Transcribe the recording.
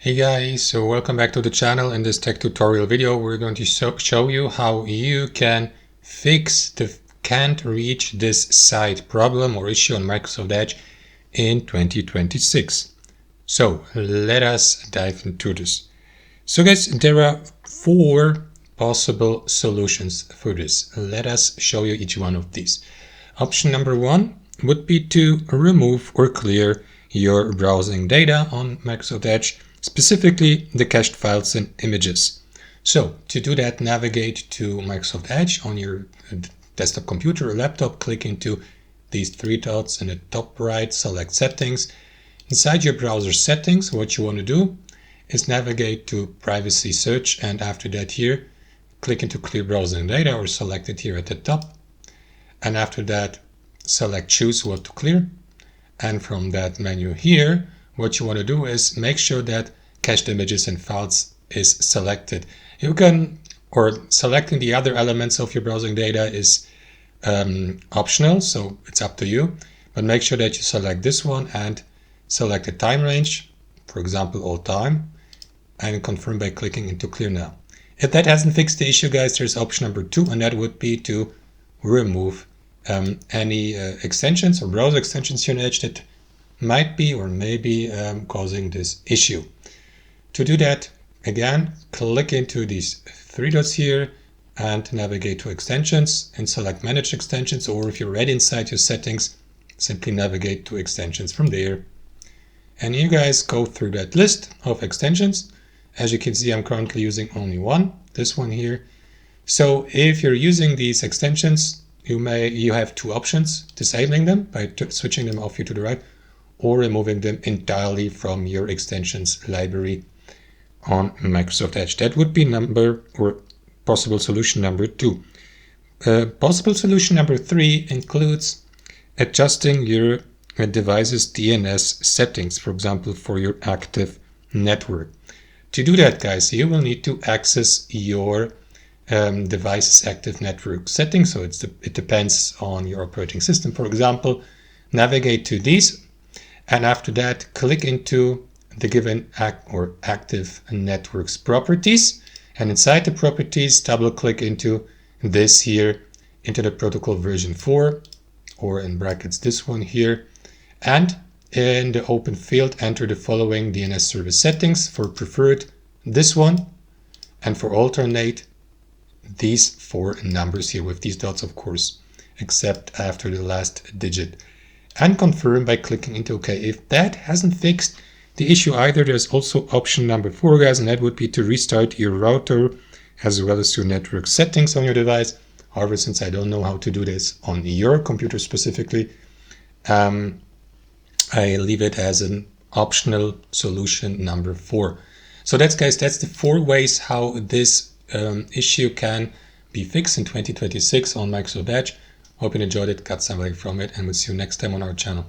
Hey guys, so welcome back to the channel. In this tech tutorial video we're going to show you how you can fix the can't reach this site problem or issue on Microsoft Edge in 2026. So let us dive into this. So guys, there are 4 possible solutions for this. Let us show you each one of these. Option number 1 would be to remove or clear your browsing data on Microsoft Edge, specifically the cached files and images. So to do that, navigate to Microsoft Edge on your desktop computer or laptop, click into these 3 dots in the top right, select settings. Inside your browser settings, what you want to do is navigate to privacy search, and after that here, click into clear browsing data or select it here at the top. And after that, select choose what to clear. And from that menu here, what you want to do is make sure that cached images and files is selected. You can, or selecting the other elements of your browsing data is optional, so it's up to you. But make sure that you select this one and select the time range, for example, all time, and confirm by clicking into clear now. If that hasn't fixed the issue, guys, there's option number 2, and that would be to remove any extensions or browser extensions here in Edge that might be or may be causing this issue. To do that, again, click into these 3 dots here and navigate to extensions and select manage extensions, or if you're already inside your settings, simply navigate to extensions from there. And you guys go through that list of extensions. As you can see, I'm currently using only one, this one here. So if you're using these extensions, you have 2 options: disabling them by switching them off here to the right, or removing them entirely from your extensions library on Microsoft Edge. That would be possible solution number 2. Possible solution number 3 includes adjusting your device's DNS settings, for example, for your active network. To do that, guys, you will need to access your device's active network settings. So it depends on your operating system. For example, navigate to these, and after that, click into the given active networks properties. And inside the properties, double click into this here, into the protocol version 4, or in brackets this one here. And in the open field, enter the following DNS service settings: for preferred, this one, and for alternate, these 4 numbers here with these dots, of course, except after the last digit. And confirm by clicking into OK. If that hasn't fixed the issue either, there's also option number 4, guys, and that would be to restart your router as well as your network settings on your device. However, since I don't know how to do this on your computer specifically, I leave it as an optional solution number 4. So that's the 4 ways how this issue can be fixed in 2026 on Microsoft Edge. Hope you enjoyed it, got some value from it, and we'll see you next time on our channel.